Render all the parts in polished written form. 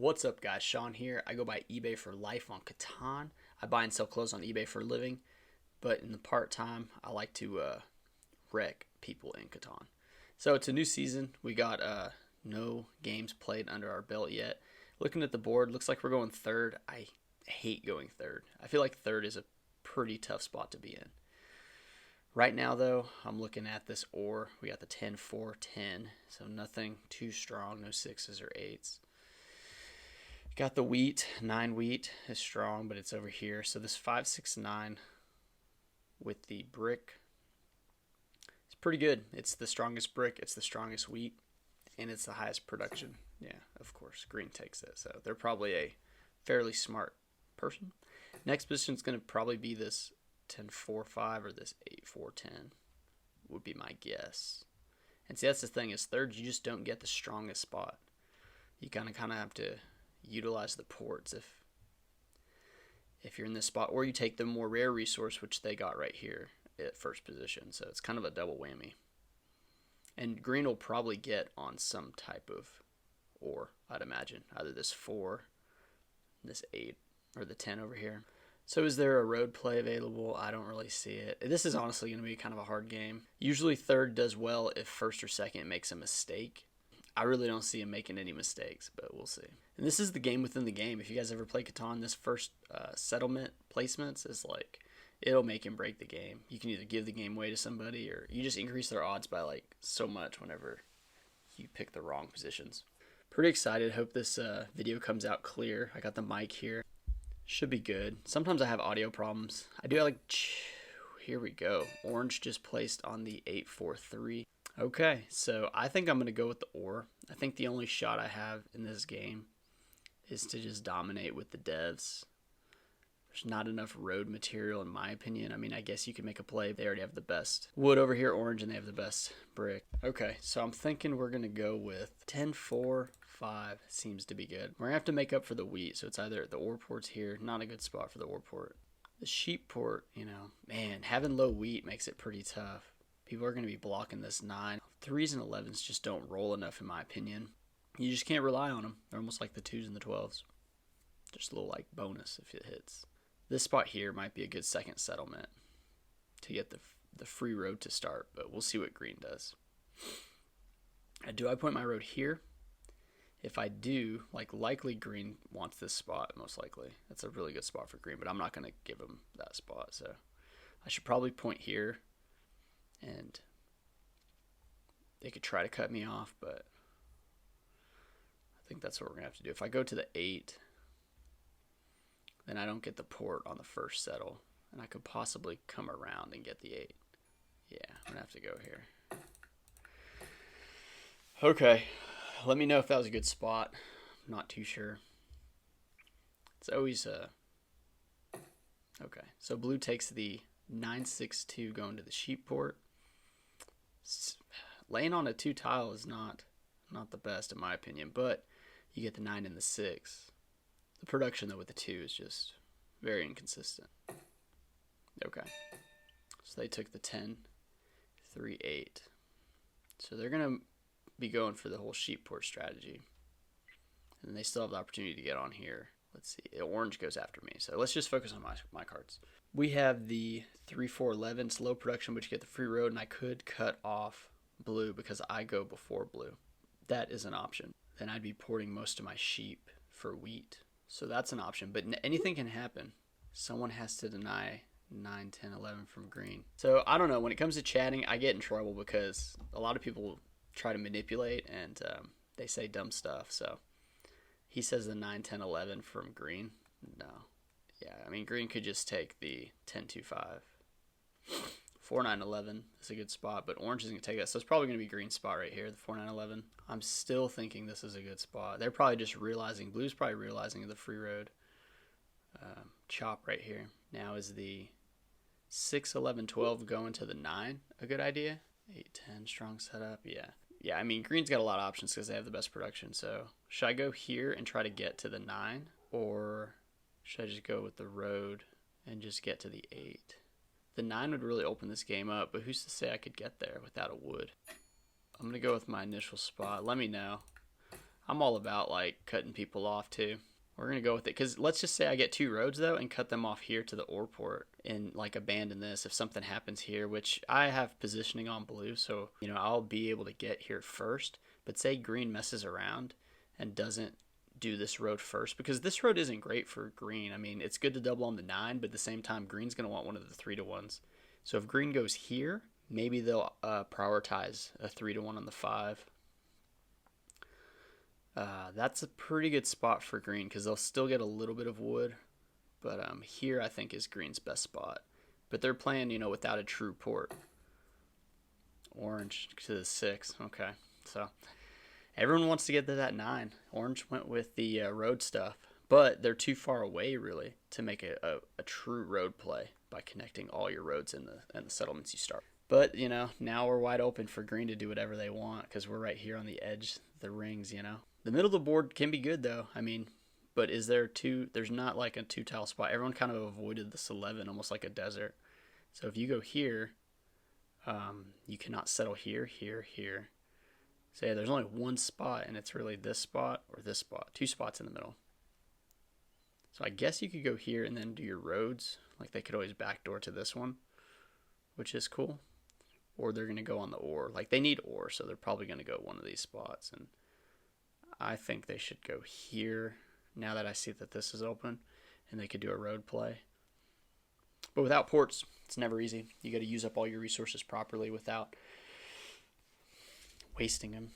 What's up, guys? Sean here. I go by eBay for life on Catan. I buy and sell clothes on eBay for a living, but in the part time, I like to wreck people in Catan. So it's a new season. We got no games played under our belt yet. Looking at the board, looks like we're going third. I hate going third. I feel like third is a pretty tough spot to be in. Right now, though, I'm looking at this ore. We got the 10, 4, 10, so nothing too strong, no 6s or 8s. Got the wheat, 9 wheat is strong, but it's over here. So this 5, 6, 9 with the brick, it's pretty good. It's the strongest brick, it's the strongest wheat, and it's the highest production. Yeah, of course, green takes it. So they're probably a fairly smart person. Next position is going to probably be this 10, 4, 5 or this 8, 4, 10 would be my guess. And see, that's the thing is third, you just don't get the strongest spot. You kind of have to utilize the ports if you're in this spot, or you take the more rare resource, which they got right here at first position. So it's kind of a double whammy. And green will probably get on some type of ore, I'd imagine, either this 4, this 8, or the 10 over here. So is there a road play available? I don't really see it. This is honestly going to be kind of a hard game. Usually third does well if first or second makes a mistake. I really don't see him making any mistakes, but we'll see. And this is the game within the game. If you guys ever play Catan, this first settlement placements is like, it'll make and break the game. You can either give the game away to somebody, or you just increase their odds by like so much whenever you pick the wrong positions. Pretty excited. Hope this video comes out clear. I got the mic here. Should be good. Sometimes I have audio problems. I do like, here we go. Orange just placed on the 8-4-3. Okay, so I think I'm going to go with the ore. I think the only shot I have in this game is to just dominate with the devs. There's not enough road material in my opinion. I mean, I guess you could make a play. They already have the best wood over here, orange, and they have the best brick. Okay, so I'm thinking we're going to go with 10-4-5 seems to be good. We're going to have to make up for the wheat, so it's either the ore port's here, not a good spot for the ore port. The sheep port, you know, man, having low wheat makes it pretty tough. People are going to be blocking this 9. 3s and 11s just don't roll enough in my opinion. You just can't rely on them. They're almost like the 2s and the 12s. Just a little like bonus if it hits. This spot here might be a good second settlement to get the free road to start, but we'll see what green does. Do I point my road here? If I do, likely green wants this spot, most likely. That's a really good spot for green, but I'm not going to give him that spot, so I should probably point here. And they could try to cut me off, but I think that's what we're going to have to do. If I go to the 8, then I don't get the port on the first settle, and I could possibly come around and get the 8. Yeah, I'm going to have to go here. Okay, let me know if that was a good spot. I'm not too sure. It's always okay, so blue takes the 9-6-2 going to the sheep port. Laying on a 2 tile is not the best in my opinion, but you get the 9 and the 6. The production though with the 2 is just very inconsistent. Okay, so they took the 10, 3, 8. So they're gonna be going for the whole sheep port strategy, and they still have the opportunity to get on here. Let's see, orange goes after me, so let's just focus on my cards. We have the 3-4-11. It's low production, but you get the free road, and I could cut off blue because I go before blue. That is an option. Then I'd be porting most of my sheep for wheat. So that's an option, but anything can happen. Someone has to deny 9, 10, 11 from green. So I don't know. When it comes to chatting, I get in trouble because a lot of people try to manipulate, and they say dumb stuff. So he says the 9, 10, 11 from green. No. Yeah, I mean, green could just take the 10-2-5. 4-9-11 is a good spot, but orange is going to take that. So it's probably going to be green spot right here, the 4-9-11. I'm still thinking this is a good spot. They're probably just realizing, blue's probably realizing the free road chop right here. Now is the 6-11-12 going to the 9 a good idea? 8-10, strong setup, yeah. Yeah, I mean, green's got a lot of options because they have the best production. So should I go here and try to get to the 9, or should I just go with the road and just get to the 8? The 9 would really open this game up, but who's to say I could get there without a wood? I'm going to go with my initial spot. Let me know. I'm all about like cutting people off too. We're going to go with it because let's just say I get 2 roads though and cut them off here to the ore port and like abandon this if something happens here, which I have positioning on blue. So, you know, I'll be able to get here first. But say green messes around and doesn't do this road first, because this road isn't great for green. I mean, it's good to double on the 9, but at the same time, green's going to want one of the 3-to-1s. So if green goes here, maybe they'll prioritize a 3-to-1 on the 5. That's a pretty good spot for green because they'll still get a little bit of wood. But here I think is green's best spot. But they're playing, you know, without a true port. Orange to the 6. Okay, so everyone wants to get to that 9. Orange went with the road stuff. But they're too far away, really, to make a true road play by connecting all your roads in the settlements you start. But, you know, now we're wide open for green to do whatever they want because we're right here on the edge, the rings, you know. The middle of the board can be good, though. I mean, but is there there's not like a 2-tile spot. Everyone kind of avoided this 11, almost like a desert. So if you go here, you cannot settle here, here, here. So yeah, there's only one spot, and it's really this spot or this spot. 2 spots in the middle. So I guess you could go here and then do your roads. Like they could always backdoor to this one, which is cool. Or they're going to go on the ore. Like they need ore, so they're probably going to go one of these spots. And I think they should go here now that I see that this is open, and they could do a road play. But without ports, it's never easy. You got to use up all your resources properly without wasting them.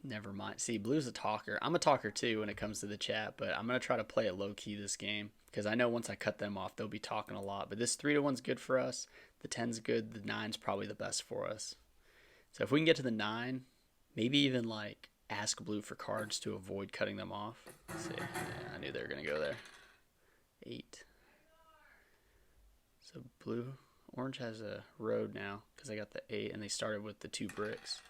Never mind. See, blue's a talker. I'm a talker too when it comes to the chat, but I'm going to try to play it low-key this game because I know once I cut them off, they'll be talking a lot. But this 3-to-1's good for us. The 10's good. The 9's probably the best for us. So if we can get to the 9, maybe even like ask blue for cards to avoid cutting them off. Let's see. Yeah, I knew they were going to go there. 8. So orange has a road now because they got the 8 and they started with the 2 bricks.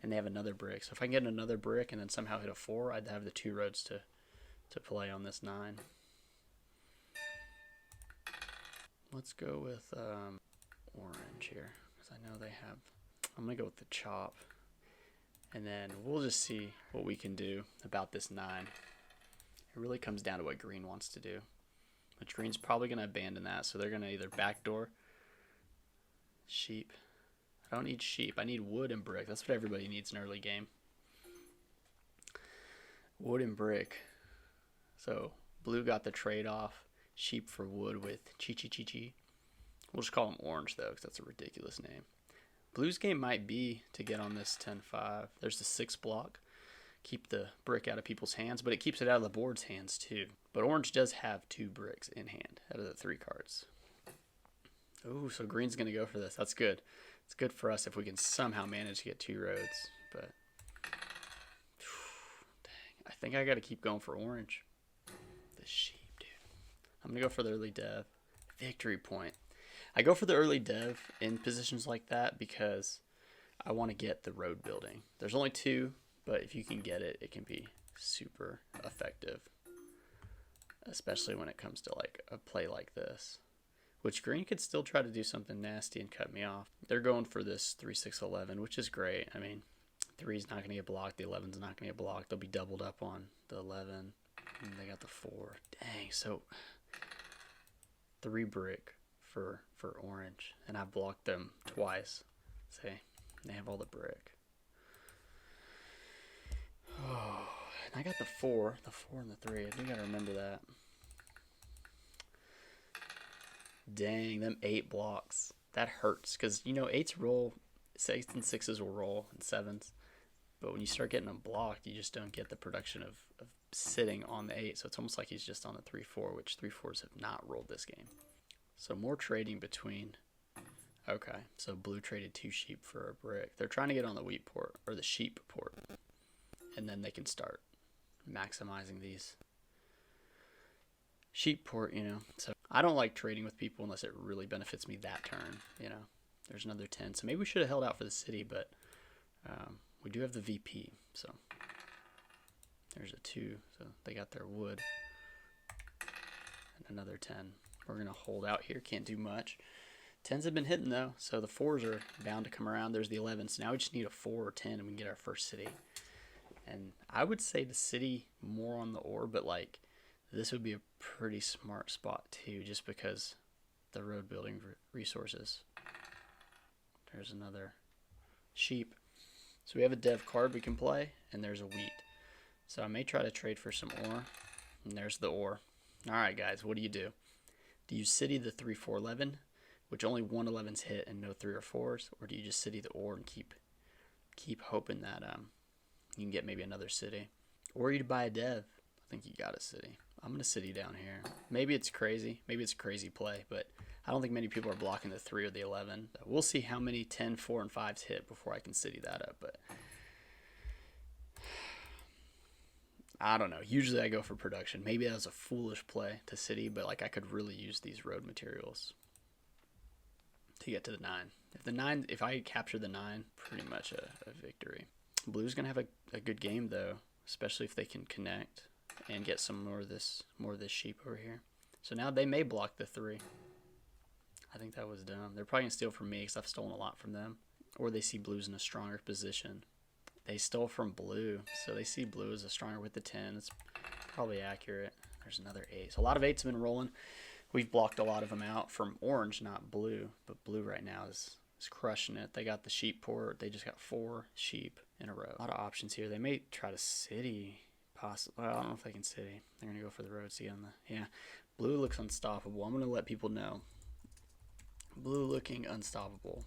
And they have another brick. So if I can get another brick and then somehow hit a 4, I'd have the 2 roads to play on this 9. Let's go with orange here because I know they have. I'm going to go with the chop. And then we'll just see what we can do about this 9. It really comes down to what green wants to do. Which green's probably going to abandon that. So they're going to either backdoor sheep. I don't need sheep. I need wood and brick. That's what everybody needs in early game. Wood and brick. So blue got the trade-off. Sheep for wood with chi. We'll just call him orange, though, because that's a ridiculous name. Blue's game might be to get on this 10-5. There's the 6 block. Keep the brick out of people's hands, but it keeps it out of the board's hands, too. But orange does have 2 bricks in hand out of the 3 cards. Ooh, so green's going to go for this. That's good. It's good for us if we can somehow manage to get 2 roads, but dang, I think I got to keep going for orange. The sheep, dude. I'm going to go for the early dev. Victory point. I go for the early dev in positions like that because I want to get the road building. There's only 2, but if you can get it, it can be super effective, especially when it comes to like a play like this. Which green could still try to do something nasty and cut me off. They're going for this 3-6-11, which is great. I mean, 3's not going to get blocked. The 11's not going to get blocked. They'll be doubled up on the 11. And they got the 4. Dang, so 3 brick for orange. And I've blocked them twice. See, they have all the brick. Oh, and I got the 4 and the 3. I do got to remember that. Dang, them 8 blocks. That hurts because, you know, 8s roll, 6s and 6s will roll, and 7s. But when you start getting them blocked, you just don't get the production of sitting on the 8. So it's almost like he's just on the 3-4, which 3-4s have not rolled this game. So more trading between. Okay, so blue traded 2 sheep for a brick. They're trying to get on the wheat port, or the sheep port. And then they can start maximizing these sheep port, you know. So I don't like trading with people unless it really benefits me that turn, you know. There's another 10. So maybe we should have held out for the city, but we do have the VP. So there's a 2. So they got their wood. And another 10. We're going to hold out here. Can't do much. 10s have been hitting, though. So the 4s are bound to come around. There's the 11. So now we just need a 4 or 10 and we can get our first city. And I would say the city more on the ore, but like this would be a pretty smart spot too, just because the road building resources. There's another sheep. So we have a dev card we can play, and there's a wheat. So I may try to trade for some ore, and there's the ore. All right, guys, what do you do? Do you city the 3, 4, 11, which only 1 11's hit and no 3 or 4s, or do you just city the ore and keep hoping that you can get maybe another city, or you buy a dev? I think you got a city. I'm gonna city down here. Maybe it's crazy. Maybe it's a crazy play, but I don't think many people are blocking the 3 or the 11. We'll see how many 10, 4, and 5s hit before I can city that up, but I don't know. Usually I go for production. Maybe that was a foolish play to city, but like I could really use these road materials to get to the 9. If I capture the 9, pretty much a victory. Blue's gonna have a good game though, especially if they can connect and get some more of this sheep over here. So now they may block the 3. I think that was dumb. They're probably gonna steal from me because I've stolen a lot from them, or they see Blue's in a stronger position. They stole from blue, so they see blue as a stronger with the 10. It's probably accurate. There's another 8. So a lot of 8s have been rolling. We've blocked a lot of them out from orange, not blue. But blue right now is crushing it. They got the sheep port. They just got 4 sheep in a row. A lot of options here. They may try to city, possibly. Well, I don't know if they can city. They're going to go for the road. See on the, yeah. Blue looks unstoppable. I'm going to let people know. Blue looking unstoppable.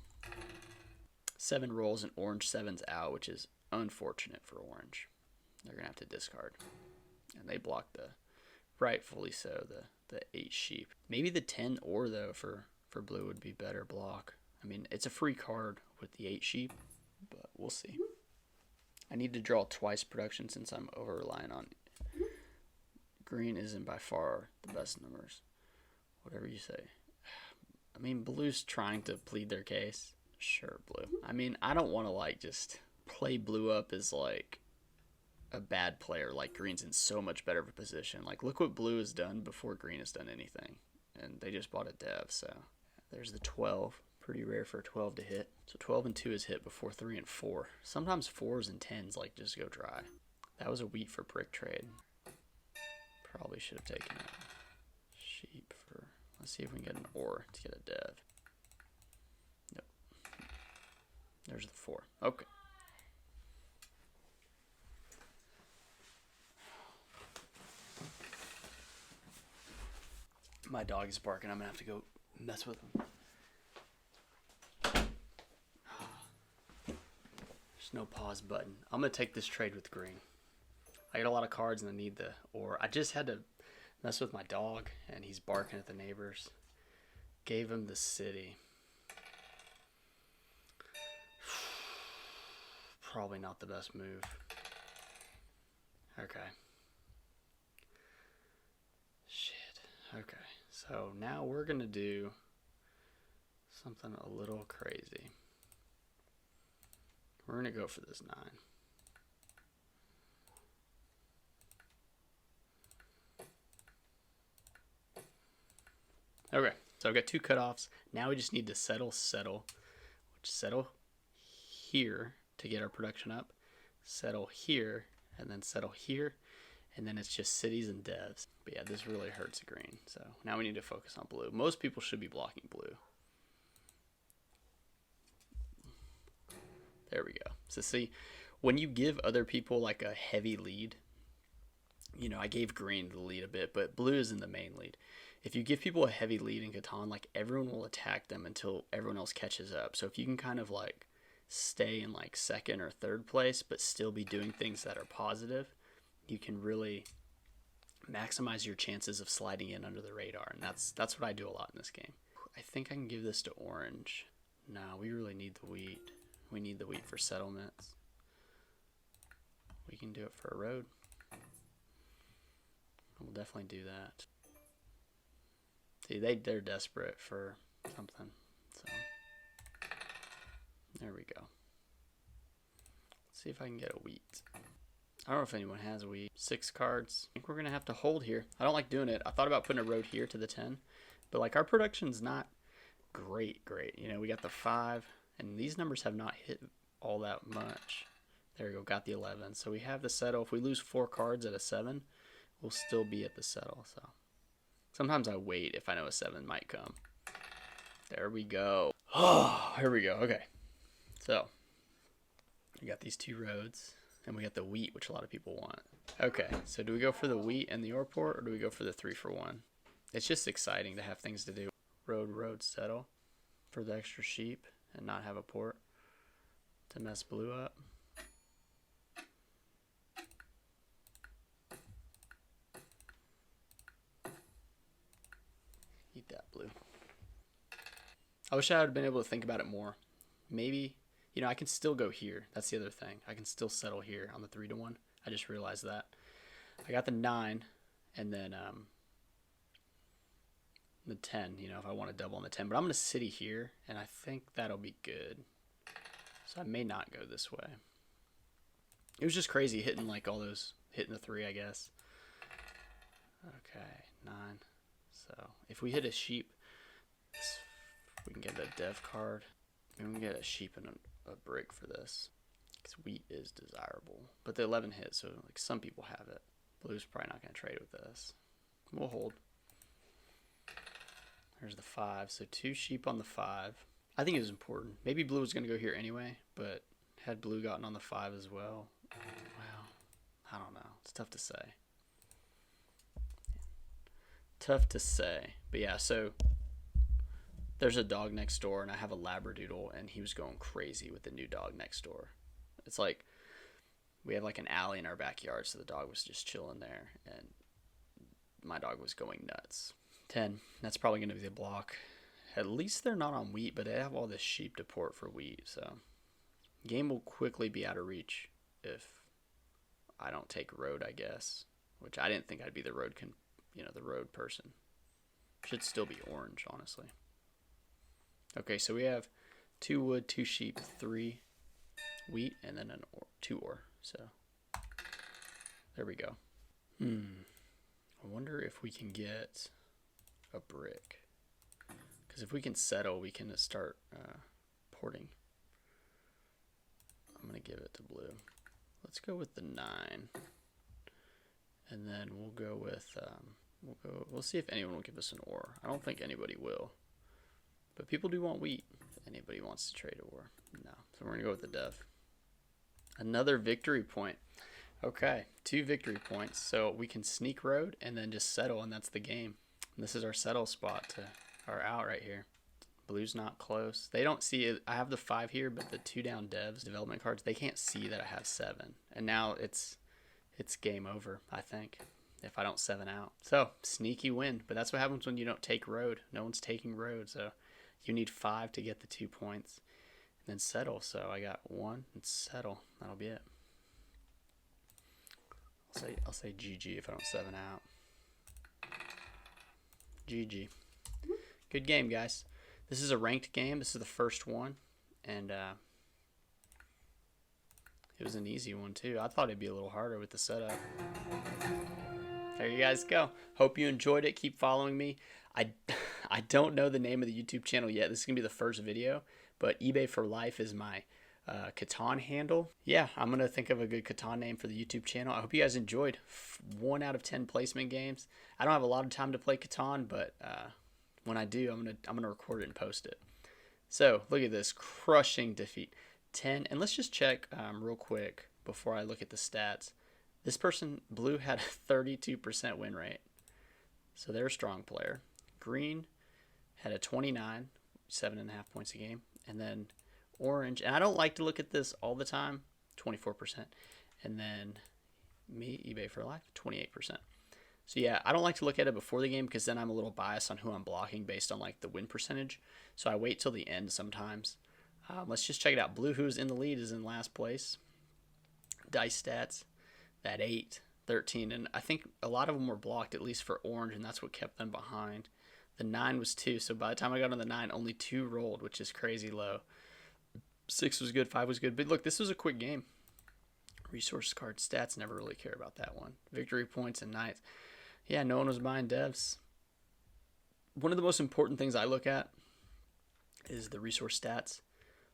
7 rolls and orange 7's out, which is unfortunate for orange. They're gonna have to discard, and they blocked the, rightfully so, the 8 sheep. Maybe the 10 ore though for blue would be better block. I mean, it's a free card with the 8 sheep, but we'll see. I need to draw twice production since I'm over relying on green. Isn't by far the best numbers, whatever you say. I mean, blue's trying to plead their case. Sure, blue. I mean, I don't want to like just play blue up as like a bad player. Like green's in so much better of a position. Like look what blue has done before green has done anything, and they just bought a dev. So there's the 12. Pretty rare for a 12 to hit. So 12 and 2 is hit before 3 and 4. Sometimes 4s and 10s like just go dry. That was a wheat for brick trade. Probably should have taken a sheep for. Let's see if we can get an ore to get a dev. Nope. There's the 4. Okay. My dog is barking. I'm going to have to go mess with him. There's no pause button. I'm going to take this trade with green. I got a lot of cards and I need the ore. I just had to mess with my dog and he's barking at the neighbors. Gave him the city. Probably not the best move. Okay. Shit. Okay. So now we're going to do something a little crazy. We're going to go for this 9. Okay. So I've got 2 cutoffs. Now we just need to settle, which settle here to get our production up, settle here, and then settle here, and then it's just cities and devs. But yeah, this really hurts green. So now we need to focus on blue. Most people should be blocking blue. There we go. So see, when you give other people like a heavy lead, you know, I gave green the lead a bit, but blue is in the main lead. If you give people a heavy lead in Catan, like everyone will attack them until everyone else catches up. So if you can kind of like stay in like 2nd or 3rd place, but still be doing things that are positive, you can really maximize your chances of sliding in under the radar. And that's what I do a lot in this game. I think I can give this to orange. No, we really need the wheat. We need the wheat for settlements. We can do it for a road. We'll definitely do that. See, they're desperate for something. So there we go. Let's see if I can get a wheat. I don't know if anyone has a wheat. 6 cards. I think we're gonna have to hold here. I don't like doing it. I thought about putting a road here to the 10, but like our production's not great. You know, we got the 5, and these numbers have not hit all that much. There we go, got the 11. So we have the settle. If we lose 4 cards at a 7, we'll still be at the settle. So sometimes I wait if I know a 7 might come. There we go. Oh, here we go. Okay. So we got these 2 roads, and we got the wheat, which a lot of people want. Okay, so do we go for the wheat and the ore port, or do we go for the 3-for-1? It's just exciting to have things to do. Road, settle for the extra sheep and not have a port to mess blue up. Eat that blue. I wish I had been able to think about it more. Maybe, you know, I can still go here. That's the other thing. I can still settle here on the 3-to-1. I just realized that. I got the 9, and then the 10, you know, if I want to double on the 10. But I'm going to city here, and I think that'll be good. So I may not go this way. It was just crazy hitting like all those, hitting the 3, I guess. Okay, 9. So if we hit a sheep, we can get a dev card. And we can get a sheep and a brick for this. Because wheat is desirable. But the 11 hit, so like some people have it. Blue's probably not going to trade with this. We'll hold. There's the 5. So 2 sheep on the 5. I think it was important. Maybe blue was going to go here anyway, but had blue gotten on the 5 as well? Well, I don't know. It's tough to say. Tough to say. But yeah, so there's a dog next door, and I have a Labradoodle, and he was going crazy with the new dog next door. It's like we have like an alley in our backyard, so the dog was just chilling there, and my dog was going nuts. 10. That's probably going to be the block. At least they're not on wheat, but they have all this sheep to port for wheat, so game will quickly be out of reach if I don't take road, I guess. Which I didn't think I'd be the road, the road person. Should still be orange, honestly. Okay, so we have 2 wood, 2 sheep, 3 wheat, and then 2 ore. So there we go. I wonder if we can get a brick. Because if we can settle, we can start porting. I'm going to give it to blue. Let's go with the 9. And then we'll go with, we'll see if anyone will give us an ore. I don't think anybody will. But people do want wheat. If anybody wants to trade ore. No. So we're going to go with the dev. Another victory point. Okay, 2 victory points. So we can sneak road and then just settle, and that's the game. And this is our settle spot to our out right here. Blue's not close. They don't see it. I have the 5 here, but the 2 down devs, development cards, they can't see that I have 7. And now it's game over, I think, if I don't 7 out. So, sneaky win. But that's what happens when you don't take road. No one's taking road, so you need 5 to get the 2 points. And then settle. So I got 1 and settle. That'll be it. I'll say GG if I don't 7 out. GG. Good game, guys. This is a ranked game. This is the first one. And it was an easy one, too. I thought it'd be a little harder with the setup. There you guys go. Hope you enjoyed it. Keep following me. I don't know the name of the YouTube channel yet. This is going to be the first video. But eBay for Life is my Catan handle. Yeah, I'm going to think of a good Catan name for the YouTube channel. I hope you guys enjoyed 1 out of 10 placement games. I don't have a lot of time to play Catan, but when I do, I'm gonna record it and post it. So look at this crushing defeat. 10, and let's just check real quick before I look at the stats. This person, blue, had a 32% win rate, so they're a strong player. Green had a 29, 7.5 points a game, and then orange, and I don't like to look at this all the time, 24%, and then me, eBay for Life, 28%. So yeah, I don't like to look at it before the game because then I'm a little biased on who I'm blocking based on like the win percentage. So I wait till the end sometimes. Let's just check it out. Blue, who's in the lead, is in last place. Dice stats, that 8, 13, and I think a lot of them were blocked, at least for orange, and that's what kept them behind. The 9 was 2, so by the time I got on the 9, only 2 rolled, which is crazy low. 6 was good, 5 was good, but look, this was a quick game. Resource card stats, never really care about that one. Victory points and nights. Yeah, no one was buying devs. One of the most important things I look at is the resource stats.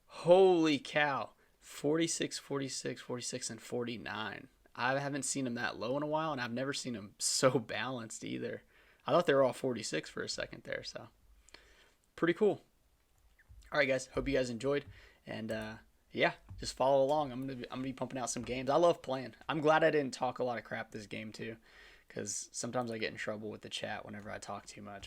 Holy cow. 46, 46, 46, and 49. I haven't seen them that low in a while, and I've never seen them so balanced either. I thought they were all 46 for a second there, so pretty cool. All right, guys. Hope you guys enjoyed, and yeah, just follow along. I'm gonna be pumping out some games. I love playing. I'm glad I didn't talk a lot of crap this game too, because sometimes I get in trouble with the chat whenever I talk too much.